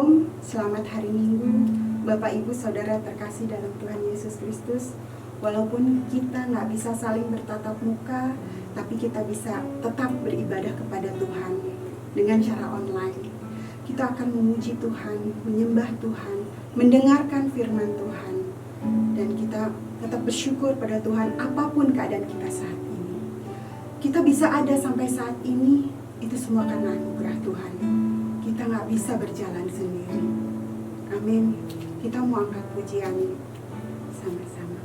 Shalom, selamat hari Minggu, Bapak Ibu Saudara terkasih dalam Tuhan Yesus Kristus. Walaupun kita nggak bisa saling bertatap muka, tapi kita bisa tetap beribadah kepada Tuhan dengan cara online. Kita akan memuji Tuhan, menyembah Tuhan, mendengarkan firman Tuhan, dan kita tetap bersyukur pada Tuhan apapun keadaan kita saat ini. Kita bisa ada sampai saat ini, itu semua karena anugerah Tuhan. Kita nggak bisa berjalan sendiri. Amin. Kita mau angkat pujian sama-sama.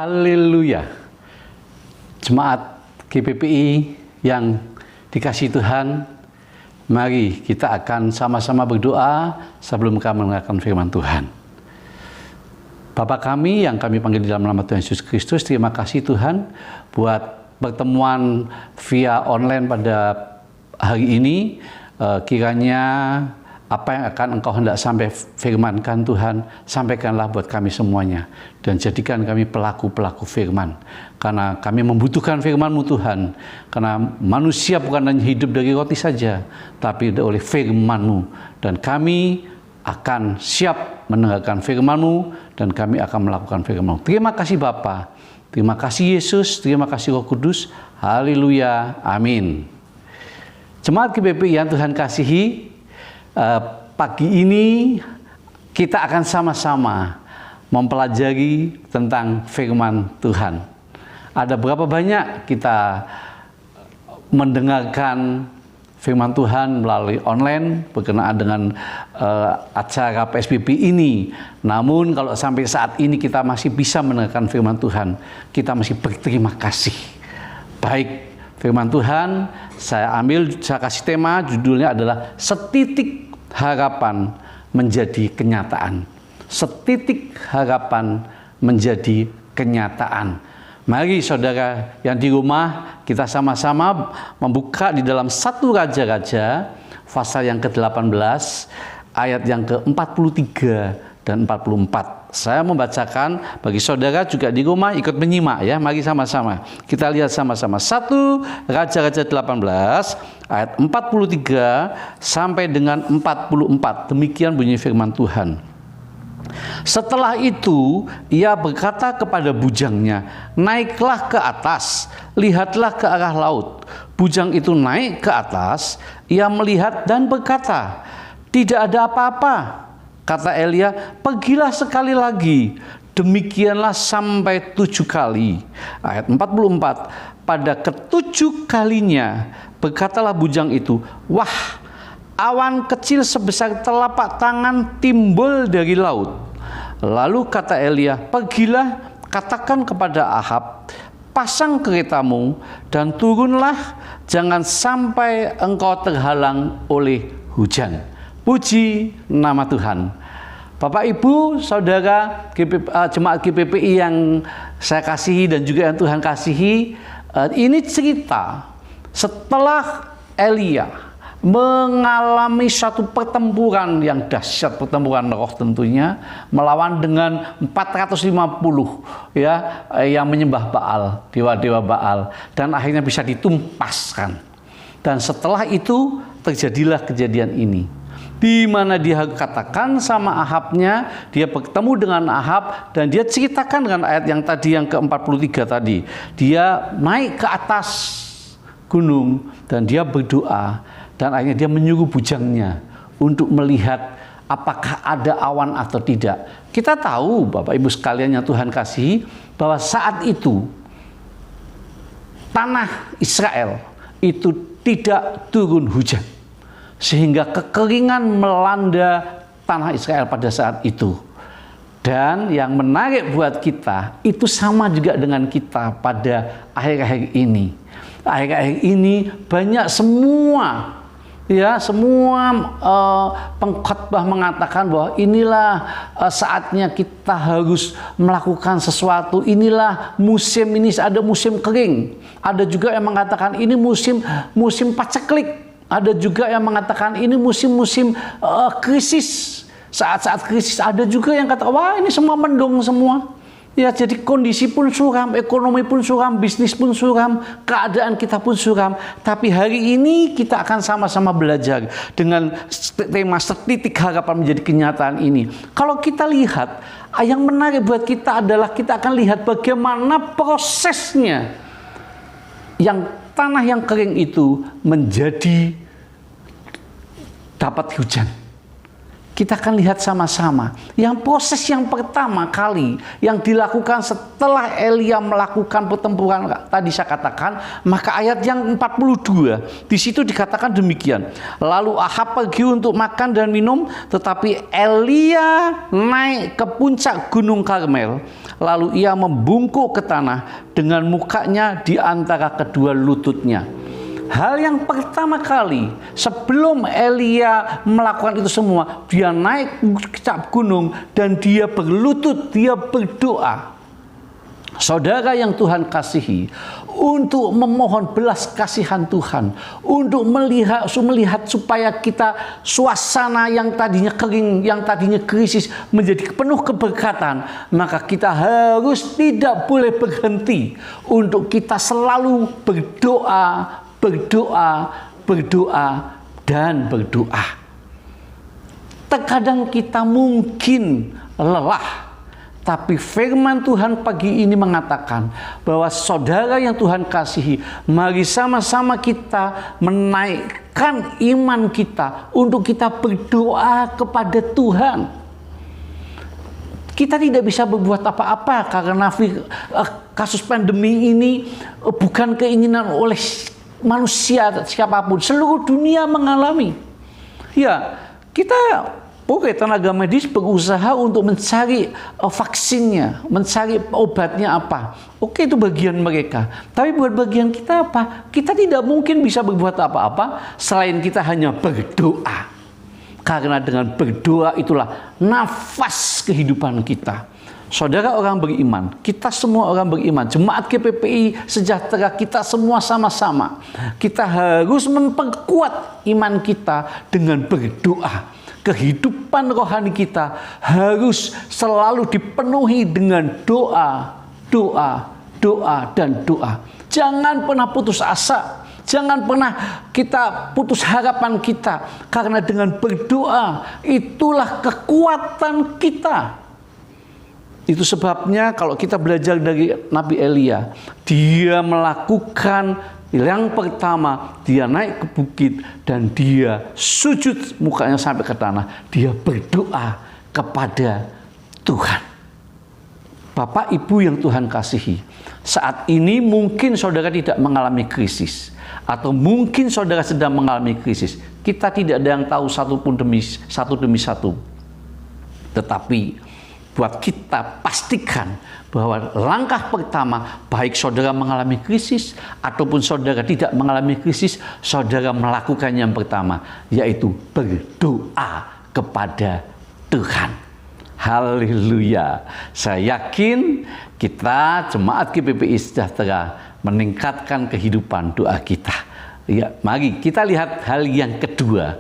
Haleluya. Jemaat GPPI yang Dikasihi Tuhan, mari kita akan sama-sama berdoa sebelum kami mendengarkan firman Tuhan. Bapa kami yang kami panggil di dalam nama Tuhan Yesus Kristus, terima kasih Tuhan buat pertemuan via online pada hari ini. Kiranya apa yang akan Engkau hendak sampai firmankan Tuhan, sampaikanlah buat kami semuanya. Dan jadikan kami pelaku-pelaku firman. Karena kami membutuhkan firman-Mu Tuhan. Karena manusia bukan hanya hidup dari roti saja, tapi oleh firman-Mu. Dan kami akan siap mendengarkan firman-Mu, dan kami akan melakukan firman-Mu. Terima kasih Bapa, terima kasih Yesus, terima kasih Roh Kudus. Haleluya, amin. Jemaat GPPI yang Tuhan kasihi, pagi ini kita akan sama-sama mempelajari tentang firman Tuhan. Ada berapa banyak kita mendengarkan firman Tuhan melalui online berkenaan dengan acara PSBB ini. Namun kalau sampai saat ini kita masih bisa mendengarkan firman Tuhan, kita masih berterima kasih. Baik, firman Tuhan saya kasih tema, judulnya adalah Setitik Harapan Menjadi Kenyataan. Setitik harapan menjadi kenyataan. Mari saudara yang di rumah, kita sama-sama membuka di dalam 1 Raja-Raja pasal yang ke-18 ayat yang ke-43 dan 44. Saya membacakan, bagi saudara juga di rumah ikut menyimak ya. Mari sama-sama kita lihat sama-sama. 1 Raja-Raja 18 ayat 43 sampai dengan 44. Demikian bunyi firman Tuhan. Setelah itu ia berkata kepada bujangnya, naiklah ke atas, lihatlah ke arah laut. Bujang itu naik ke atas, ia melihat dan berkata, tidak ada apa-apa. Kata Elia, pergilah sekali lagi. Demikianlah sampai 7 kali. Ayat 44, pada ke-7 kalinya berkatalah bujang itu, wah, awan kecil sebesar telapak tangan timbul dari laut. Lalu kata Elia, pergilah, katakan kepada Ahab, pasang keretamu dan turunlah, jangan sampai engkau terhalang oleh hujan. Puji nama Tuhan. Bapak Ibu, Saudara, jemaat GPPI yang saya kasihi dan juga yang Tuhan kasihi, ini cerita setelah Elia mengalami satu pertempuran yang dahsyat, pertempuran roh tentunya, melawan dengan 450 ya yang menyembah Baal, dewa-dewa Baal, dan akhirnya bisa ditumpaskan. Dan setelah itu terjadilah kejadian ini, di mana dia katakan sama Ahabnya, dia bertemu dengan Ahab dan dia ceritakan dengan ayat yang tadi yang ke-43 tadi. Dia naik ke atas gunung dan dia berdoa, dan akhirnya dia menyuruh bujangnya untuk melihat apakah ada awan atau tidak. Kita tahu Bapak Ibu sekalian yang Tuhan kasihi, bahwa saat itu tanah Israel itu tidak turun hujan, sehingga kekeringan melanda tanah Israel pada saat itu. Dan yang menarik buat kita, itu sama juga dengan kita pada akhir-akhir ini. Akhir-akhir ini banyak semua pengkhotbah mengatakan bahwa inilah saatnya kita harus melakukan sesuatu. Inilah musim ini, ada musim kering. Ada juga yang mengatakan ini musim paceklik. Ada juga yang mengatakan ini musim-musim krisis. Saat-saat krisis ada juga yang kata, wah ini semua mendung semua. Ya, jadi kondisi pun suram, ekonomi pun suram, bisnis pun suram, keadaan kita pun suram. Tapi hari ini kita akan sama-sama belajar dengan tema setitik harapan menjadi kenyataan ini. Kalau kita lihat, yang menarik buat kita adalah kita akan lihat bagaimana prosesnya yang tanah yang kering itu menjadi dapat hujan. Kita akan lihat sama-sama. Yang proses yang pertama kali yang dilakukan setelah Elia melakukan pertempuran tadi saya katakan, maka ayat yang 42 di situ dikatakan demikian. Lalu Ahab pergi untuk makan dan minum, tetapi Elia naik ke puncak Gunung Karmel. Lalu ia membungkuk ke tanah dengan mukanya di antara kedua lututnya. hal yang pertama kali sebelum Elia melakukan itu semua, dia naik ke gunung dan dia berlutut, dia berdoa. Saudara yang Tuhan kasihi, untuk memohon belas kasihan Tuhan, untuk melihat supaya kita suasana yang tadinya kering, yang tadinya krisis menjadi penuh keberkatan, maka kita harus tidak boleh berhenti untuk kita selalu berdoa, dan berdoa. Terkadang kita mungkin lelah, tapi firman Tuhan pagi ini mengatakan bahwa saudara yang Tuhan kasihi, mari sama-sama kita menaikkan iman kita untuk kita berdoa kepada Tuhan. Kita tidak bisa berbuat apa-apa karena kasus pandemi ini bukan keinginan oleh manusia siapapun. Seluruh dunia mengalami. Ya, kita tenaga medis berusaha untuk mencari vaksinnya, mencari obatnya apa. Oke, itu bagian mereka. Tapi buat bagian kita apa? Kita tidak mungkin bisa berbuat apa-apa selain kita hanya berdoa. Karena dengan berdoa itulah nafas kehidupan kita. Saudara orang beriman, kita semua orang beriman, jemaat GPPI Sejahtera, kita semua sama-sama. Kita harus memperkuat iman kita dengan berdoa. Kehidupan rohani kita harus selalu dipenuhi dengan doa, dan doa. Jangan pernah putus asa. Jangan pernah kita putus harapan kita. Karena dengan berdoa, itulah kekuatan kita. Itu sebabnya kalau kita belajar dari Nabi Elia, dia melakukan yang pertama, dia naik ke bukit dan dia sujud mukanya sampai ke tanah. Dia berdoa kepada Tuhan. Bapak Ibu yang Tuhan kasihi, saat ini mungkin saudara tidak mengalami krisis, atau mungkin saudara sedang mengalami krisis. Kita tidak ada yang tahu satu demi satu. Tetapi buat kita pastikan bahwa langkah pertama, baik saudara mengalami krisis ataupun saudara tidak mengalami krisis, saudara melakukan yang pertama, yaitu berdoa kepada Tuhan. Haleluya. Saya yakin kita jemaat GPPI Sejahtera meningkatkan kehidupan doa kita. Ya, mari kita lihat hal yang kedua.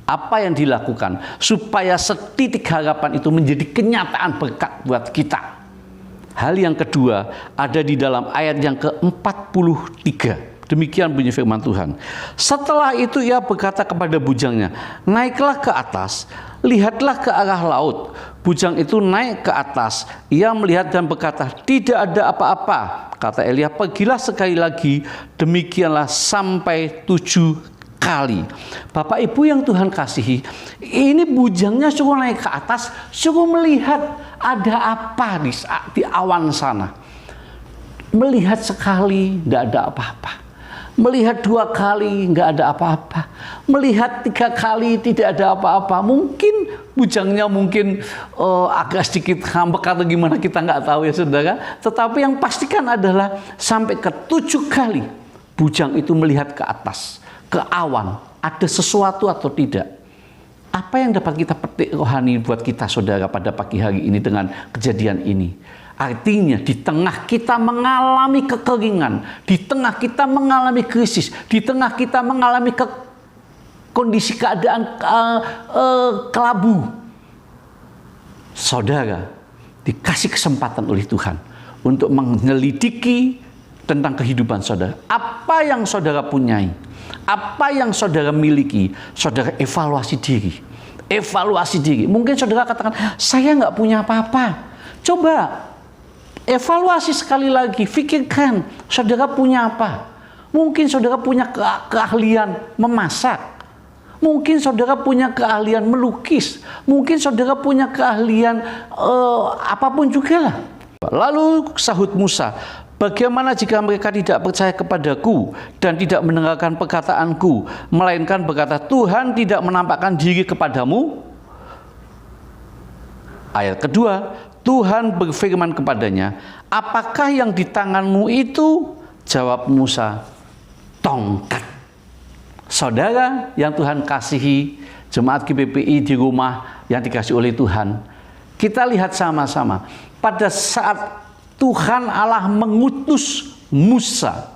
Apa yang dilakukan supaya setitik harapan itu menjadi kenyataan berkat buat kita. Hal yang kedua ada di dalam ayat yang ke-43. Demikian bunyi firman Tuhan. Setelah itu ia berkata kepada bujangnya, naiklah ke atas, lihatlah ke arah laut. Bujang itu naik ke atas. Ia melihat dan berkata, tidak ada apa-apa. Kata Elia, pergilah sekali lagi. Demikianlah sampai 7 kali. Bapak Ibu yang Tuhan kasihi, ini bujangnya suruh naik ke atas, suruh melihat ada apa di awan sana. Melihat sekali, tidak ada apa-apa. Melihat 2 kali, nggak ada apa-apa. Melihat 3 kali, tidak ada apa-apa. Mungkin bujangnya agak sedikit ngambek atau gimana, kita nggak tahu ya saudara. Tetapi yang pastikan adalah sampai ke 7 kali bujang itu melihat ke atas, ke awan, ada sesuatu atau tidak. Apa yang dapat kita petik rohani buat kita saudara pada pagi hari ini dengan kejadian ini? Artinya di tengah kita mengalami kekeringan, di tengah kita mengalami krisis, di tengah kita mengalami kondisi keadaan kelabu, saudara dikasih kesempatan oleh Tuhan untuk menyelidiki tentang kehidupan saudara. Apa yang saudara punyai, apa yang saudara miliki, saudara evaluasi diri. Evaluasi diri. Mungkin saudara katakan, saya nggak punya apa-apa. Coba evaluasi sekali lagi, pikirkan saudara punya apa. Mungkin saudara punya keahlian memasak. Mungkin saudara punya keahlian melukis. Mungkin saudara punya keahlian apapun juga lah. Lalu sahut Musa, bagaimana jika mereka tidak percaya kepadaku dan tidak mendengarkan perkataanku, melainkan berkata, Tuhan tidak menampakkan diri kepadamu? Ayat kedua, Tuhan berfirman kepadanya, apakah yang di tanganmu itu? Jawab Musa, tongkat. Saudara yang Tuhan kasihi, jemaat GBPI di rumah yang dikasihi oleh Tuhan, kita lihat sama-sama pada saat Tuhan Allah mengutus Musa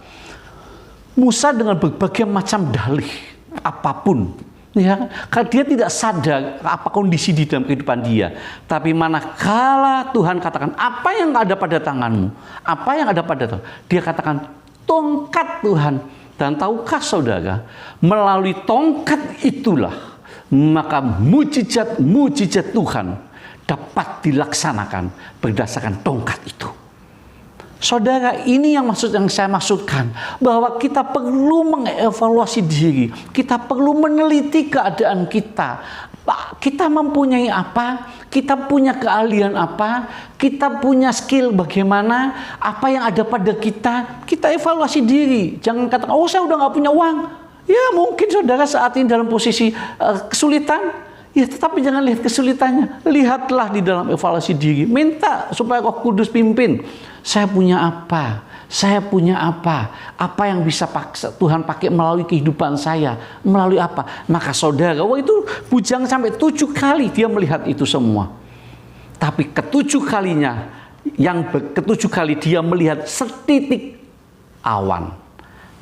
dengan berbagai macam dalih apapun, ya, karena dia tidak sadar apa kondisi di dalam kehidupan dia. Tapi manakala Tuhan katakan apa yang ada pada tanganmu, apa yang ada pada tangan, dia katakan tongkat Tuhan. Dan tahukah saudara, melalui tongkat itulah maka mujizat Tuhan dapat dilaksanakan berdasarkan tongkat itu. Saudara, ini yang saya maksudkan, bahwa kita perlu mengevaluasi diri, kita perlu meneliti keadaan kita. Kita mempunyai apa? Kita punya keahlian apa? Kita punya skill bagaimana? Apa yang ada pada kita? Kita evaluasi diri. Jangan katakan, oh saya udah nggak punya uang. Ya mungkin saudara saat ini dalam posisi kesulitan. Ya tetapi jangan lihat kesulitannya. Lihatlah di dalam evaluasi diri. Minta supaya Roh Kudus pimpin. Saya punya apa? Saya punya apa? Apa yang bisa Tuhan pakai melalui kehidupan saya? Melalui apa? Maka saudara, itu bujang sampai 7 kali dia melihat itu semua. Tapi ketujuh kalinya, ketujuh kali dia melihat setitik awan.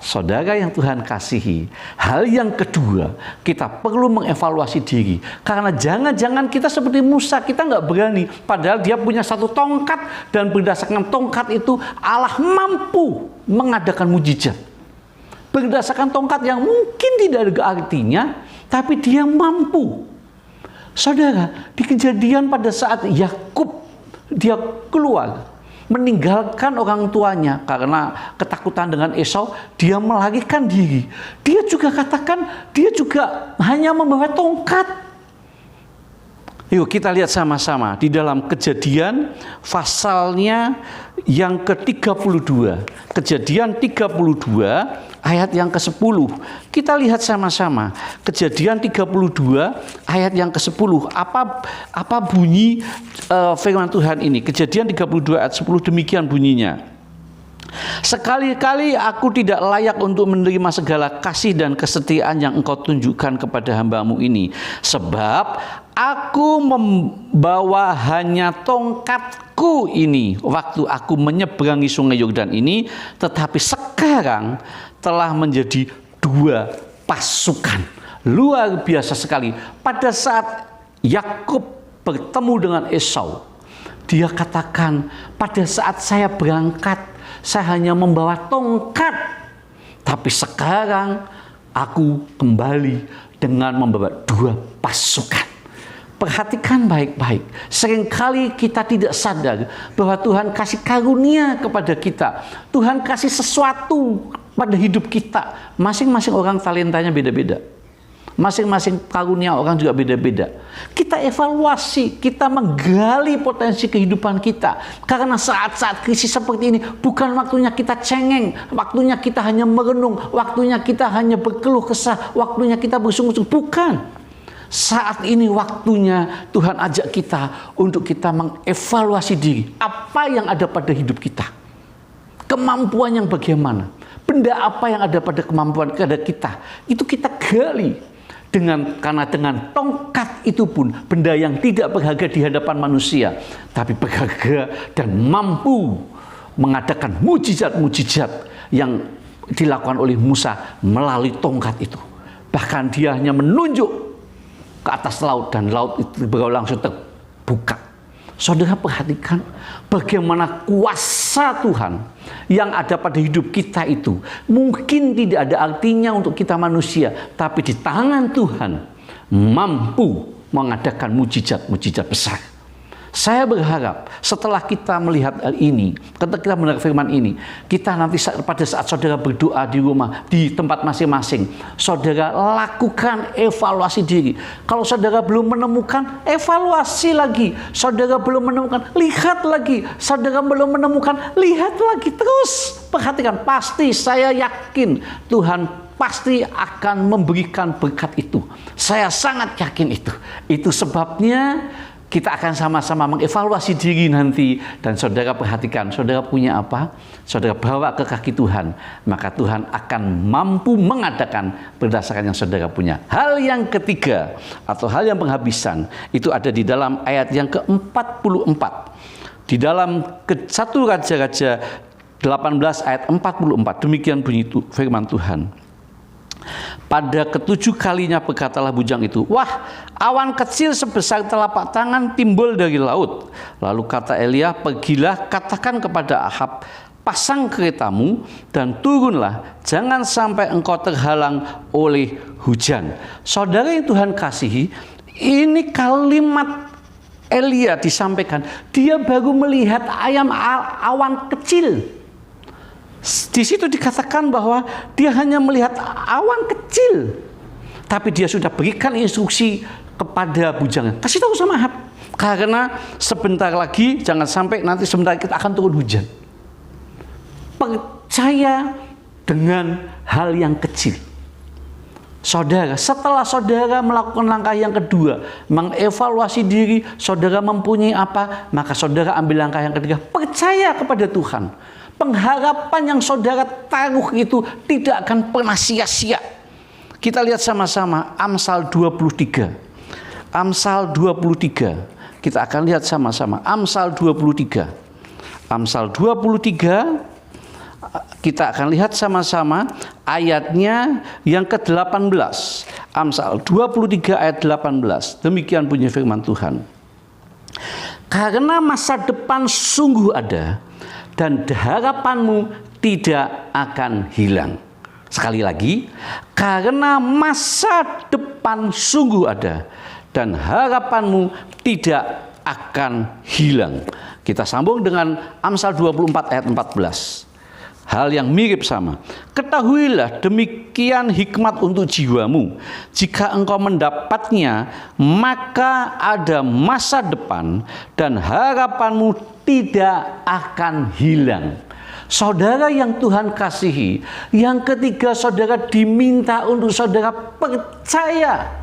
Saudara yang Tuhan kasihi, hal yang kedua, kita perlu mengevaluasi diri. Karena jangan-jangan kita seperti Musa, kita nggak berani. Padahal dia punya satu tongkat, dan berdasarkan tongkat itu Allah mampu mengadakan mujizat. Berdasarkan tongkat yang mungkin tidak ada artinya, tapi dia mampu. Saudara, di Kejadian pada saat Yakub dia keluar, meninggalkan orang tuanya karena ketakutan dengan Esau, dia melarikan diri. Dia juga katakan, dia juga hanya membawa tongkat. Yuk kita lihat sama-sama di dalam Kejadian pasalnya yang ke-32. Kejadian 32 ayat yang ke-10. Kita lihat sama-sama. Kejadian 32 ayat yang ke-10. Apa bunyi firman Tuhan ini? Kejadian 32 ayat 10 demikian bunyinya. Sekali-kali aku tidak layak untuk menerima segala kasih dan kesetiaan yang engkau tunjukkan kepada hamba-Mu ini. Sebab aku membawa hanya tongkatku ini waktu aku menyeberangi sungai Yordan ini. Tetapi sekarang telah menjadi 2 pasukan. Luar biasa sekali. Pada saat Yakub bertemu dengan Esau, dia katakan, pada saat saya berangkat, saya hanya membawa tongkat. Tapi sekarang aku kembali dengan membawa 2 pasukan. Perhatikan baik-baik. Seringkali kita tidak sadar bahwa Tuhan kasih karunia kepada kita. Tuhan kasih sesuatu pada hidup kita. Masing-masing orang talentanya beda-beda. Masing-masing karunia orang juga beda-beda. Kita evaluasi, kita menggali potensi kehidupan kita. Karena saat-saat krisis seperti ini bukan waktunya kita cengeng, waktunya kita hanya merenung, waktunya kita hanya berkeluh kesah, waktunya kita bersungut-sungut. Bukan. Saat ini waktunya Tuhan ajak kita untuk kita mengevaluasi diri. Apa yang ada pada hidup kita? Kemampuan yang bagaimana? Benda apa yang ada pada kemampuan kita? Itu kita gali. Karena dengan tongkat itu pun benda yang tidak berharga di hadapan manusia, tapi berharga dan mampu mengadakan mujizat-mujizat yang dilakukan oleh Musa melalui tongkat itu. Bahkan dia hanya menunjuk ke atas laut dan laut itu langsung terbuka. Saudara perhatikan bagaimana kuasa Tuhan yang ada pada hidup kita itu mungkin tidak ada artinya untuk kita manusia, tapi di tangan Tuhan mampu mengadakan mujizat-mujizat besar. Saya berharap setelah kita melihat hal ini, ketika kita mendengar firman ini, kita nanti pada saat saudara berdoa di rumah, di tempat masing-masing, saudara lakukan evaluasi diri. Kalau saudara belum menemukan, evaluasi lagi. Saudara belum menemukan, lihat lagi. Saudara belum menemukan, lihat lagi. Terus perhatikan, pasti saya yakin Tuhan pasti akan memberikan berkat itu. Saya sangat yakin itu. Itu sebabnya Kita akan sama-sama mengevaluasi diri nanti. Dan saudara perhatikan, saudara punya apa? Saudara bawa ke kaki Tuhan. Maka Tuhan akan mampu mengadakan berdasarkan yang saudara punya. Hal yang ketiga, atau hal yang penghabisan, itu ada di dalam ayat yang ke-44. Di dalam 1 Raja-Raja 18 ayat 44. Demikian bunyi firman Tuhan. Pada ketujuh kalinya berkatalah bujang itu, wah, awan kecil sebesar telapak tangan timbul dari laut. Lalu kata Elia, pergilah katakan kepada Ahab, pasang keretamu dan turunlah, jangan sampai engkau terhalang oleh hujan. Saudara yang Tuhan kasihi, ini kalimat Elia disampaikan, dia baru melihat awan kecil. Di situ dikatakan bahwa dia hanya melihat awan kecil, tapi dia sudah berikan instruksi kepada bujangnya, kasih tahu sama Ahab, karena sebentar lagi, jangan sampai nanti sebentar kita akan turun hujan. Percaya dengan hal yang kecil. Saudara, setelah saudara melakukan langkah yang kedua, mengevaluasi diri, saudara mempunyai apa, maka saudara ambil langkah yang ketiga, percaya kepada Tuhan. Pengharapan yang saudara taruh itu tidak akan pernah sia-sia. Kita lihat sama-sama Amsal 23. Amsal 23. Kita akan lihat sama-sama Amsal 23. Amsal 23. Kita akan lihat sama-sama ayatnya yang ke-18. Amsal 23 ayat 18. Demikian bunyi firman Tuhan. Karena masa depan sungguh ada, dan harapanmu tidak akan hilang. Sekali lagi, karena masa depan sungguh ada, dan harapanmu tidak akan hilang. Kita sambung dengan Amsal 24 ayat 14. Hal yang mirip sama. Ketahuilah demikian hikmat untuk jiwamu. Jika engkau mendapatnya, maka ada masa depan dan harapanmu tidak akan hilang. Saudara yang Tuhan kasihi, yang ketiga saudara diminta untuk saudara percaya.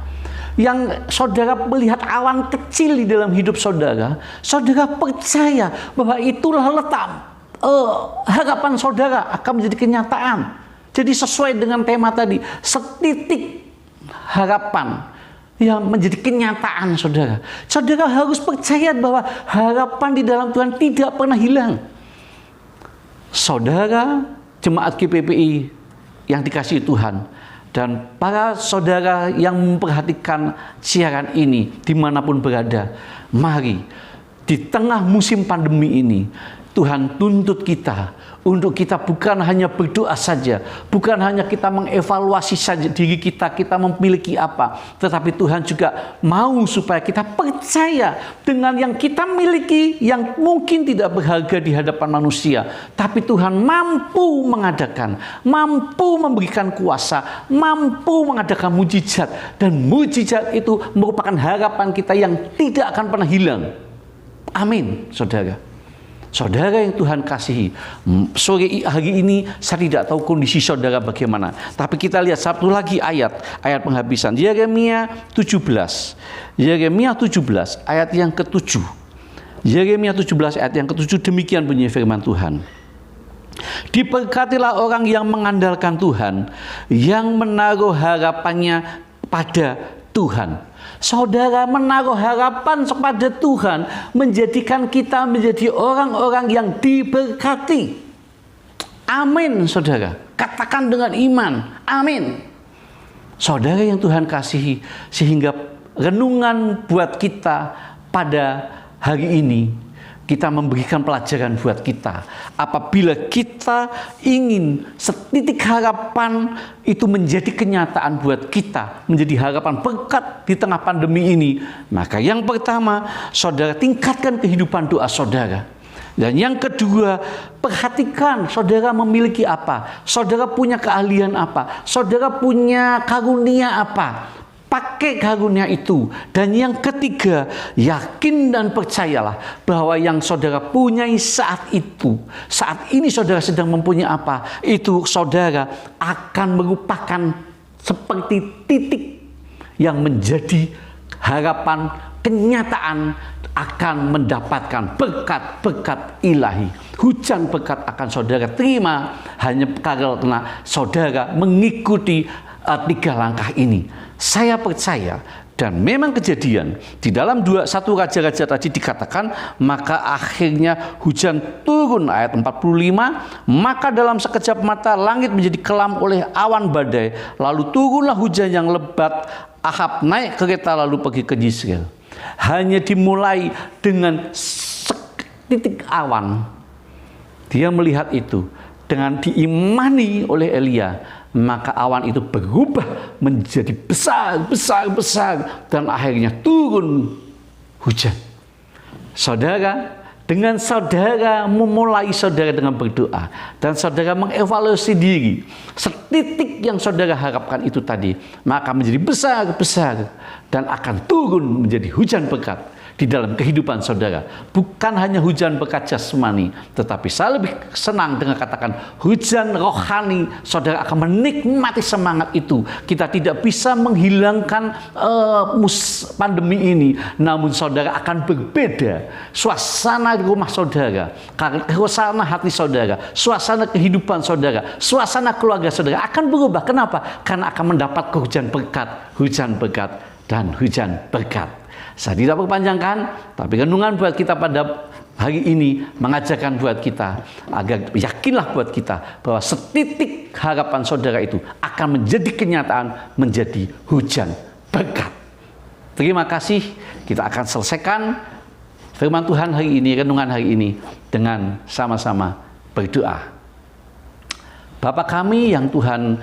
Yang saudara melihat awan kecil di dalam hidup saudara, saudara percaya bahwa itulah letak harapan saudara akan menjadi kenyataan. Jadi sesuai dengan tema tadi, setitik harapan yang menjadi kenyataan saudara. Saudara harus percaya bahwa harapan di dalam Tuhan tidak pernah hilang. Saudara jemaat GPPI yang dikasihi Tuhan, dan para saudara yang memperhatikan siaran ini dimanapun berada, mari di tengah musim pandemi ini Tuhan tuntut kita untuk kita bukan hanya berdoa saja, bukan hanya kita mengevaluasi saja diri kita memiliki apa, tetapi Tuhan juga mau supaya kita percaya dengan yang kita miliki yang mungkin tidak berharga di hadapan manusia, tapi Tuhan mampu mengadakan, mampu memberikan kuasa, mampu mengadakan mujizat, dan mujizat itu merupakan harapan kita yang tidak akan pernah hilang. Amin, saudara. Saudara yang Tuhan kasihi, sore hari ini saya tidak tahu kondisi saudara bagaimana, tapi kita lihat satu lagi ayat penghabisan. Yeremia 17 ayat yang ke-7. Yeremia 17 ayat yang ke-7, demikian bunyi firman Tuhan. Diberkatilah orang yang mengandalkan Tuhan, yang menaruh harapannya pada Tuhan. Saudara menaruh harapan kepada Tuhan menjadikan kita menjadi orang-orang yang diberkati. Amin, saudara. Katakan dengan iman. Amin. Saudara yang Tuhan kasihi, sehingga renungan buat kita pada hari ini, kita memberikan pelajaran buat kita. Apabila kita ingin setitik harapan itu menjadi kenyataan buat kita, menjadi harapan berkat di tengah pandemi ini, maka yang pertama, saudara tingkatkan kehidupan doa saudara. Dan yang kedua, perhatikan saudara memiliki apa, saudara punya keahlian apa, saudara punya karunia apa. Pakai karunia itu. Dan yang ketiga, yakin dan percayalah bahwa yang saudara punyai saat itu, saat ini saudara sedang mempunyai apa, itu saudara akan merupakan seperti titik yang menjadi harapan, kenyataan akan mendapatkan berkat-berkat ilahi. Hujan berkat akan saudara terima hanya karena saudara mengikuti 3 langkah ini. Saya percaya, dan memang kejadian di dalam 1 Raja-Raja tadi dikatakan, maka akhirnya hujan turun, ayat 45, maka dalam sekejap mata langit menjadi kelam oleh awan badai, lalu turunlah hujan yang lebat. Ahab naik kereta lalu pergi ke Yizreel. Hanya dimulai dengan setitik awan, dia melihat itu, dengan diimani oleh Elia, maka awan itu berubah menjadi besar, dan akhirnya turun hujan. Saudara, dengan saudara memulai saudara dengan berdoa, dan saudara mengevaluasi diri, setitik yang saudara harapkan itu tadi, maka menjadi besar, dan akan turun menjadi hujan berkat di dalam kehidupan saudara. Bukan hanya hujan berkat jasmani, tetapi saya lebih senang dengan katakan hujan rohani. Saudara akan menikmati semangat itu. Kita tidak bisa menghilangkan pandemi ini, namun saudara akan berbeda. Suasana rumah saudara, suasana hati saudara, suasana kehidupan saudara, suasana keluarga saudara akan berubah. Kenapa? Karena akan mendapat hujan berkat, dan hujan berkat. Saya tidak berpanjangkan, tapi renungan buat kita pada hari ini mengajarkan buat kita agar yakinlah buat kita bahwa setitik harapan saudara itu akan menjadi kenyataan, menjadi hujan berkat. Terima kasih. Kita akan selesaikan firman Tuhan hari ini, renungan hari ini dengan sama-sama berdoa. Bapa kami yang Tuhan,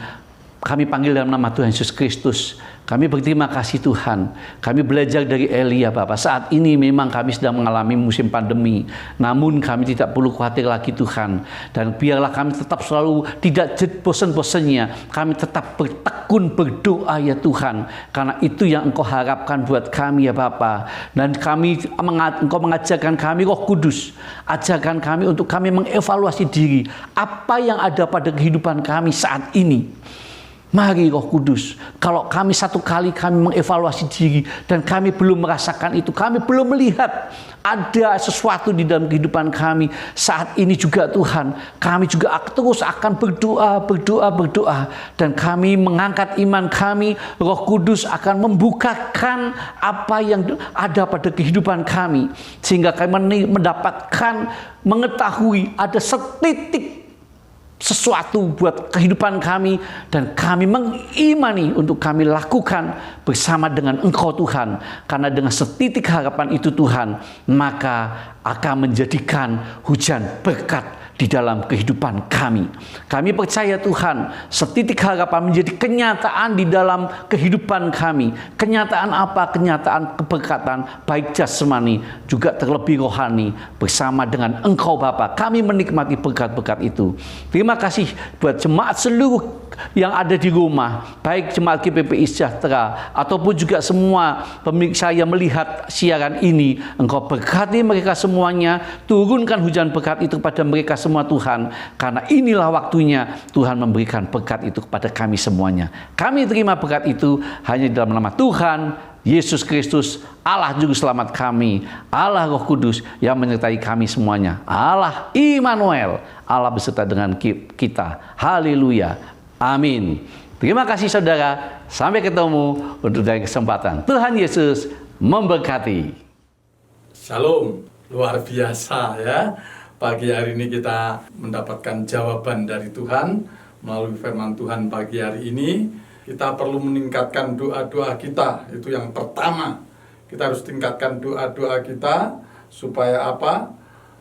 kami panggil dalam nama Tuhan Yesus Kristus. Kami berterima kasih Tuhan. Kami belajar dari Elia, Bapak. Saat ini memang kami sedang mengalami musim pandemi. Namun kami tidak perlu khawatir lagi Tuhan. Dan biarlah kami tetap selalu tidak bosan-bosannya. Kami tetap bertekun berdoa ya Tuhan. Karena itu yang Engkau harapkan buat kami ya Bapak. Dan Engkau mengajarkan kami Roh Kudus. Ajarkan kami untuk kami mengevaluasi diri. Apa yang ada pada kehidupan kami saat ini. Mari Roh Kudus, kalau kami satu kali kami mengevaluasi diri dan kami belum merasakan itu, kami belum melihat ada sesuatu di dalam kehidupan kami saat ini juga Tuhan, kami juga terus akan berdoa, dan kami mengangkat iman kami. Roh Kudus akan membukakan apa yang ada pada kehidupan kami, sehingga kami mendapatkan, mengetahui ada setitik sesuatu buat kehidupan kami, dan kami mengimani untuk kami lakukan bersama dengan Engkau Tuhan. Karena dengan setitik harapan itu Tuhan, maka akan menjadikan hujan berkat di dalam kehidupan kami. Kami percaya Tuhan, setitik harapan menjadi kenyataan di dalam kehidupan kami. Kenyataan apa? Kenyataan keberkatan, baik jasmani juga terlebih rohani. Bersama dengan Engkau Bapa, kami menikmati berkat-berkat itu. Terima kasih buat jemaat seluruh yang ada di rumah, baik jemaat GPPI Sejahtera ataupun juga semua pemirsa yang melihat siaran ini. Engkau berkati mereka semuanya, turunkan hujan berkat itu kepada mereka semua Tuhan, karena inilah waktunya Tuhan memberikan berkat itu kepada kami semuanya. Kami terima berkat itu hanya di dalam nama Tuhan Yesus Kristus, Allah Juru Selamat kami, Allah Roh Kudus yang menyertai kami semuanya, Allah Immanuel, Allah beserta dengan kita. Haleluya. Amin. Terima kasih saudara. Sampai ketemu untuk dari kesempatan. Tuhan Yesus memberkati. Shalom. Luar biasa ya. Pagi hari ini kita mendapatkan jawaban dari Tuhan melalui firman Tuhan pagi hari ini. Kita perlu meningkatkan doa-doa kita. Itu yang pertama. Kita harus tingkatkan doa-doa kita supaya apa?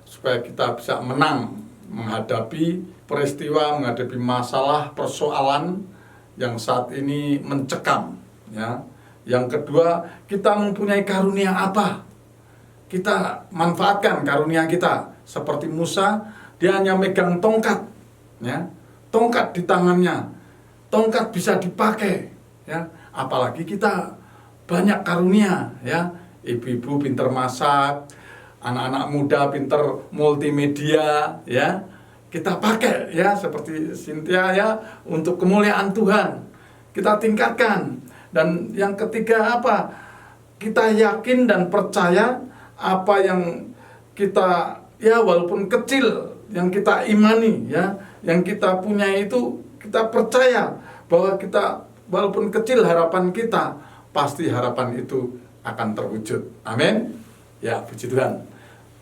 Supaya kita bisa menang menghadapi peristiwa, menghadapi masalah, persoalan yang saat ini mencekam ya. Yang kedua, kita mempunyai karunia apa? Kita manfaatkan karunia kita. Seperti Musa, dia hanya megang tongkat ya. Tongkat di tangannya. Tongkat bisa dipakai ya. Apalagi kita banyak karunia ya. Ibu-ibu pinter masak, anak-anak muda pinter multimedia ya. Kita pakai ya, seperti Cynthia ya, untuk kemuliaan Tuhan. Kita tingkatkan. Dan yang ketiga apa? Kita yakin dan percaya apa yang kita ya walaupun kecil yang kita imani ya, yang kita punya itu kita percaya bahwa kita walaupun kecil harapan kita, pasti harapan itu akan terwujud. Amin. Ya, puji Tuhan.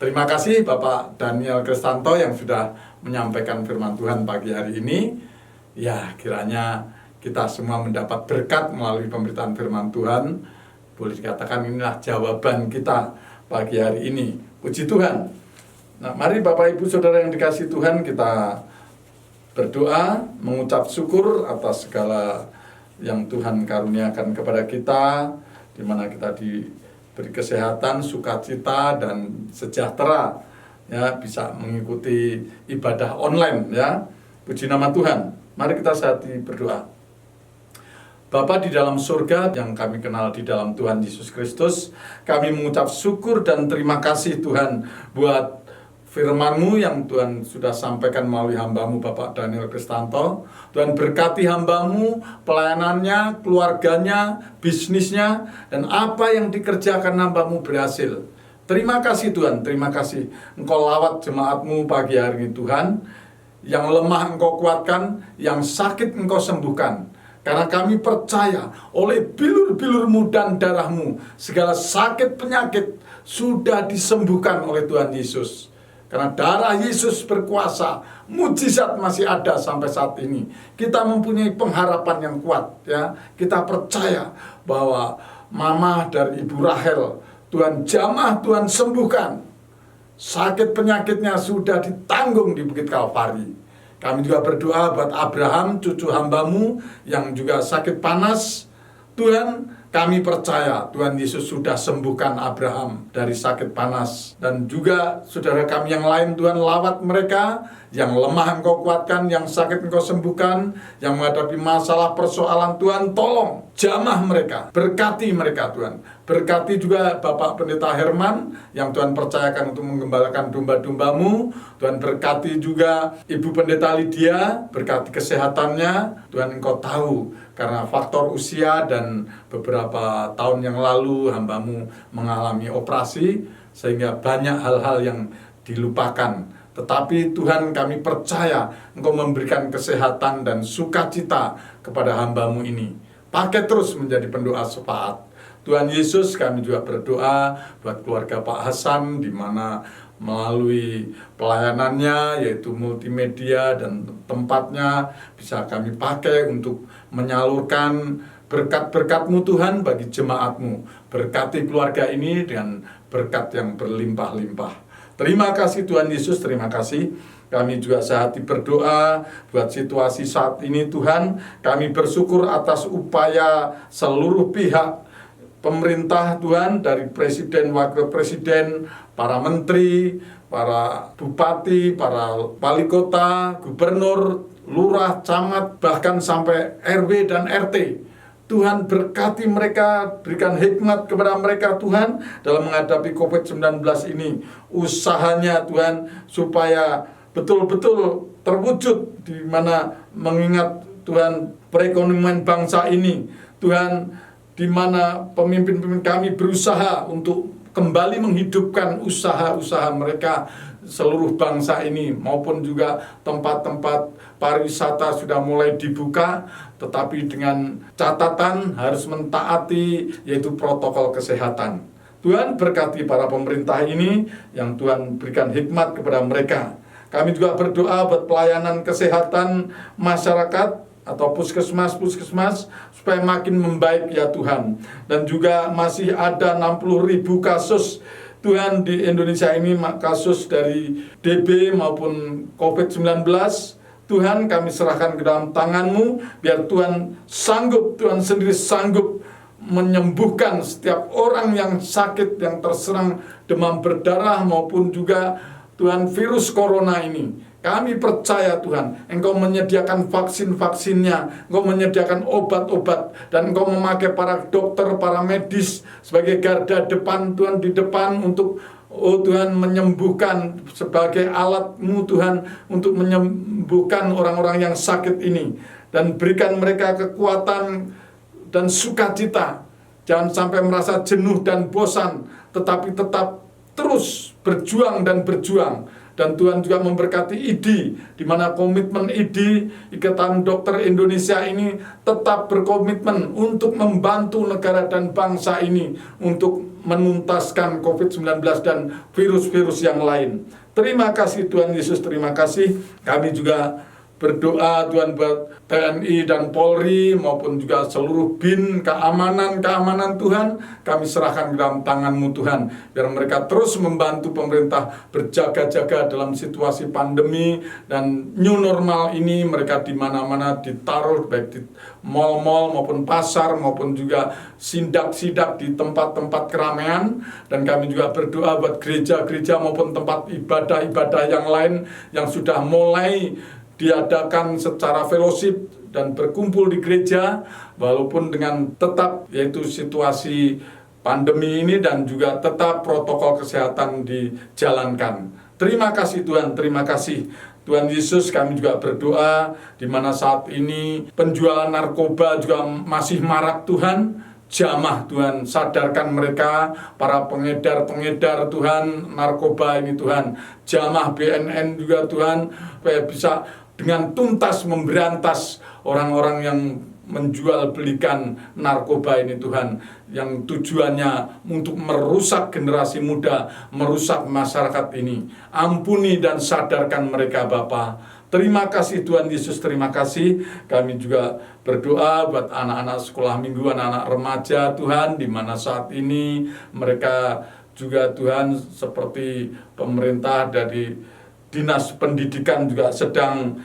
Terima kasih Bapak Daniel Kristanto yang sudah menyampaikan firman Tuhan pagi hari ini. Ya, kiranya kita semua mendapat berkat melalui pemberitaan firman Tuhan. Boleh dikatakan inilah jawaban kita pagi hari ini. Puji Tuhan. Nah, mari Bapak Ibu Saudara yang dikasihi Tuhan, kita berdoa, mengucap syukur atas segala yang Tuhan karuniakan kepada kita, di mana kita diberi kesehatan, sukacita, dan sejahtera, ya, bisa mengikuti ibadah online, ya. Puji nama Tuhan. Mari kita sehati berdoa. Bapa di dalam surga yang kami kenal di dalam Tuhan Yesus Kristus, kami mengucap syukur dan terima kasih Tuhan buat firman-Mu yang Tuhan sudah sampaikan melalui hamba-Mu Bapak Daniel Kristanto. Tuhan berkati hamba-Mu, pelayanannya, keluarganya, bisnisnya, dan apa yang dikerjakan hamba-Mu berhasil. Terima kasih Tuhan, terima kasih Engkau lawat jemaat-Mu pagi hari ini Tuhan. Yang lemah Engkau kuatkan, yang sakit Engkau sembuhkan. Karena kami percaya oleh bilur-bilur-Mu dan darah-Mu, segala sakit penyakit sudah disembuhkan oleh Tuhan Yesus. Karena darah Yesus berkuasa, mujizat masih ada sampai saat ini. Kita mempunyai pengharapan yang kuat, ya. Kita percaya bahwa mama dari Ibu Rahel, Tuhan jamah, Tuhan sembuhkan. Sakit penyakitnya sudah ditanggung di Bukit Kalvari. Kami juga berdoa buat Abraham, cucu hamba-Mu yang juga sakit panas. Tuhan, kami percaya Tuhan Yesus sudah sembuhkan Abraham dari sakit panas. Dan juga saudara kami yang lain, Tuhan lawat mereka, yang lemah Engkau kuatkan, yang sakit Engkau sembuhkan, yang menghadapi masalah persoalan Tuhan tolong jamah mereka, berkati mereka Tuhan. Berkati juga Bapak Pendeta Herman yang Tuhan percayakan untuk menggembalakan domba-domba-Mu. Tuhan berkati juga Ibu Pendeta Lydia, berkati kesehatannya. Tuhan Engkau tahu karena faktor usia dan beberapa tahun yang lalu hamba-Mu mengalami operasi sehingga banyak hal-hal yang dilupakan. Tetapi Tuhan kami percaya Engkau memberikan kesehatan dan sukacita kepada hamba-Mu ini. Pakai terus menjadi pendoa syafaat. Tuhan Yesus, kami juga berdoa buat keluarga Pak Hasan, di mana melalui pelayanannya yaitu multimedia dan tempatnya bisa kami pakai untuk menyalurkan berkat-berkat-Mu Tuhan bagi jemaat-Mu. Berkati keluarga ini dengan berkat yang berlimpah-limpah. Terima kasih Tuhan Yesus, terima kasih. Kami juga sehati berdoa buat situasi saat ini Tuhan. Kami bersyukur atas upaya seluruh pihak pemerintah Tuhan, dari presiden, wakil presiden, para menteri, para bupati, para wali kota, gubernur, lurah, camat, bahkan sampai RW dan RT. Tuhan berkati mereka, berikan hikmat kepada mereka Tuhan dalam menghadapi COVID-19 ini. Usahanya Tuhan supaya betul-betul terwujud, di mana mengingat Tuhan perekonomian bangsa ini. Tuhan, di mana pemimpin-pemimpin kami berusaha untuk kembali menghidupkan usaha-usaha mereka, seluruh bangsa ini, maupun juga tempat-tempat pariwisata sudah mulai dibuka, tetapi dengan catatan harus mentaati yaitu protokol kesehatan. Tuhan berkati para pemerintah ini, yang Tuhan berikan hikmat kepada mereka. Kami juga berdoa buat pelayanan kesehatan masyarakat atau puskesmas supaya makin membaik ya Tuhan. Dan juga masih ada 60.000 kasus Tuhan di Indonesia ini, kasus dari DB maupun COVID-19. Tuhan, kami serahkan ke dalam tangan-Mu, biar Tuhan sanggup, Tuhan sendiri sanggup menyembuhkan setiap orang yang sakit, yang terserang demam berdarah maupun juga Tuhan virus corona ini. Kami percaya Tuhan, Engkau menyediakan vaksin-vaksinnya, Engkau menyediakan obat-obat, dan Engkau memakai para dokter, para medis sebagai garda depan Tuhan, di depan untuk Tuhan menyembuhkan sebagai alat-Mu Tuhan untuk menyembuhkan orang-orang yang sakit ini. Dan berikan mereka kekuatan dan sukacita. Jangan sampai merasa jenuh dan bosan, tetapi tetap terus berjuang dan berjuang. Dan Tuhan juga memberkati IDI, di mana komitmen IDI, Ikatan Dokter Indonesia ini tetap berkomitmen untuk membantu negara dan bangsa ini untuk menuntaskan COVID-19 dan virus-virus yang lain. Terima kasih Tuhan Yesus, terima kasih. Kami juga berdoa Tuhan buat TNI dan Polri maupun juga seluruh BIN, keamanan Tuhan, kami serahkan ke dalam tangan-Mu Tuhan, biar mereka terus membantu pemerintah berjaga-jaga dalam situasi pandemi dan new normal ini. Mereka di mana-mana ditaruh, baik di mal-mal maupun pasar maupun juga sidak-sidak di tempat-tempat keramaian. Dan kami juga berdoa buat gereja-gereja maupun tempat ibadah-ibadah yang lain yang sudah mulai diadakan secara fellowship dan berkumpul di gereja, walaupun dengan tetap yaitu situasi pandemi ini dan juga tetap protokol kesehatan dijalankan. Terima kasih Tuhan, terima kasih Tuhan Yesus. Kami juga berdoa di mana saat ini penjualan narkoba juga masih marak Tuhan. Jamah Tuhan, sadarkan mereka, para pengedar-pengedar Tuhan, narkoba ini Tuhan. Jamah BNN juga Tuhan, supaya bisa dengan tuntas memberantas orang-orang yang menjual belikan narkoba ini Tuhan, yang tujuannya untuk merusak generasi muda, merusak masyarakat ini. Ampuni dan sadarkan mereka Bapa. Terima kasih Tuhan Yesus, terima kasih. Kami juga berdoa buat anak-anak sekolah minggu, anak-anak remaja Tuhan, di mana saat ini mereka juga Tuhan seperti pemerintah dari Dinas Pendidikan juga sedang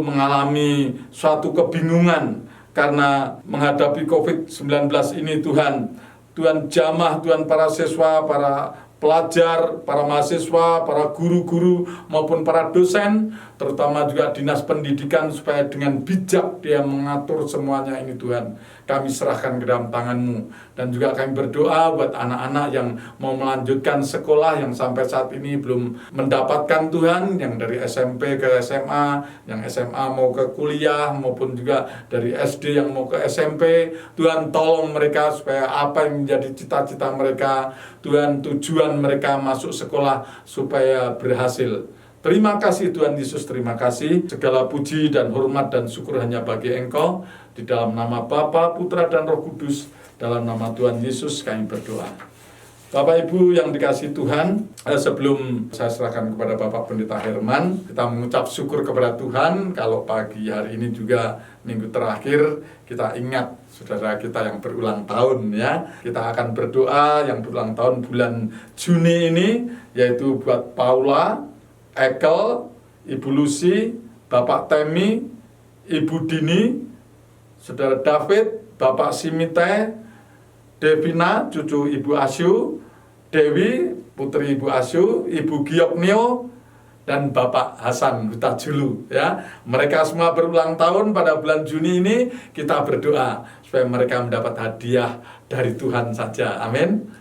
mengalami suatu kebingungan karena menghadapi COVID-19 ini Tuhan. Tuhan jamah Tuhan para siswa, para pelajar, para mahasiswa, para guru-guru maupun para dosen, terutama juga Dinas Pendidikan, supaya dengan bijak dia mengatur semuanya ini Tuhan. Kami serahkan ke dalam tangan-Mu. Dan juga kami berdoa buat anak-anak yang mau melanjutkan sekolah yang sampai saat ini belum mendapatkan Tuhan, yang dari SMP ke SMA, yang SMA mau ke kuliah, maupun juga dari SD yang mau ke SMP. Tuhan tolong mereka supaya apa yang menjadi cita-cita mereka, Tuhan, tujuan mereka masuk sekolah supaya berhasil. Terima kasih Tuhan Yesus, terima kasih. Segala puji dan hormat dan syukur hanya bagi Engkau. Di dalam nama Bapa, Putra dan Roh Kudus, dalam nama Tuhan Yesus kami berdoa. Bapak Ibu yang dikasihi Tuhan, sebelum saya serahkan kepada Bapak Pendeta Herman, kita mengucap syukur kepada Tuhan kalau pagi hari ini juga minggu terakhir kita ingat saudara kita yang berulang tahun ya. Kita akan berdoa yang berulang tahun bulan Juni ini, yaitu buat Paula, Ekel, Ibu Lucy, Bapak Temi, Ibu Dini, Saudara David, Bapak Simite, Devina, cucu Ibu Asyu, Dewi, putri Ibu Asyu, Ibu Gioknio, dan Bapak Hasan Hutajulu ya. Mereka semua berulang tahun pada bulan Juni ini. Kita berdoa supaya mereka mendapat hadiah dari Tuhan saja. Amin.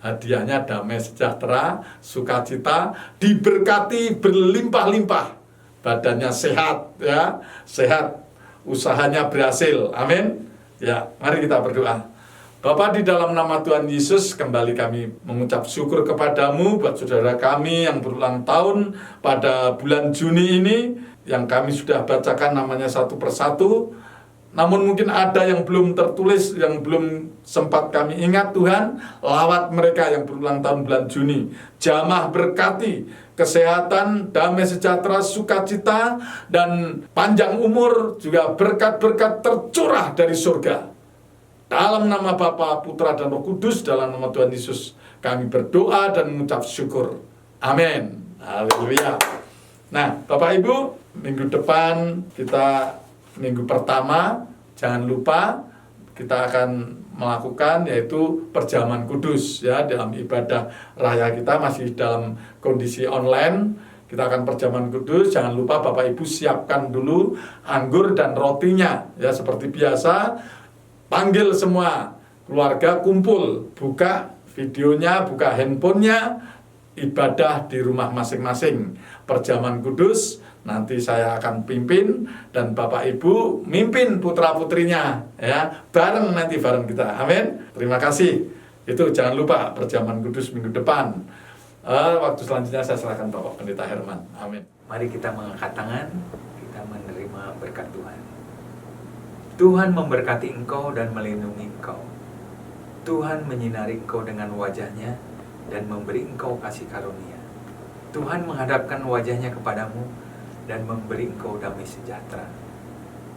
Hadiahnya damai sejahtera, sukacita, diberkati berlimpah-limpah, badannya sehat ya, sehat, usahanya berhasil. Amin. Ya, mari kita berdoa. Bapa, di dalam nama Tuhan Yesus, kembali kami mengucap syukur kepadamu buat saudara kami yang berulang tahun pada bulan Juni ini, yang kami sudah bacakan namanya satu persatu. Namun mungkin ada yang belum tertulis, yang belum sempat kami ingat Tuhan. Lawat mereka yang berulang tahun bulan Juni. Jamah berkati, kesehatan, damai sejahtera, sukacita, dan panjang umur, juga berkat-berkat tercurah dari surga. Dalam nama Bapa, Putra, dan Roh Kudus, dalam nama Tuhan Yesus, kami berdoa dan mengucap syukur. Amin. Haleluya. Nah, Bapak Ibu, minggu depan kita minggu pertama, jangan lupa kita akan melakukan yaitu perjamuan kudus ya. Dalam ibadah raya kita masih dalam kondisi online. Kita akan perjamuan kudus. Jangan lupa Bapak Ibu siapkan dulu anggur dan rotinya ya, seperti biasa. Panggil semua keluarga kumpul, buka videonya, buka handphonenya, ibadah di rumah masing-masing. Perjamuan kudus nanti saya akan pimpin dan Bapak Ibu mimpin putra-putrinya ya, bareng nanti bareng kita. Amin. Terima kasih. Itu jangan lupa perjamuan kudus minggu depan. Waktu selanjutnya saya serahkan Bapak Pendeta Herman. Amin. Mari kita mengangkat tangan, kita menerima berkat Tuhan. Tuhan memberkati engkau dan melindungi engkau. Tuhan menyinari engkau dengan wajahnya dan memberi engkau kasih karunia. Tuhan menghadapkan wajahnya kepadamu dan memberi engkau damai sejahtera.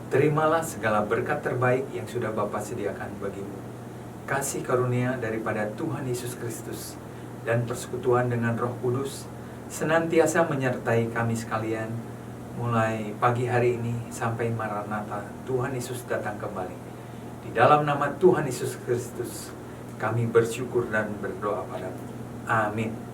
Terimalah segala berkat terbaik yang sudah Bapa sediakan bagimu. Kasih karunia daripada Tuhan Yesus Kristus dan persekutuan dengan Roh Kudus senantiasa menyertai kami sekalian, mulai pagi hari ini sampai Maranatha Tuhan Yesus datang kembali. Di dalam nama Tuhan Yesus Kristus kami bersyukur dan berdoa padamu. Amin.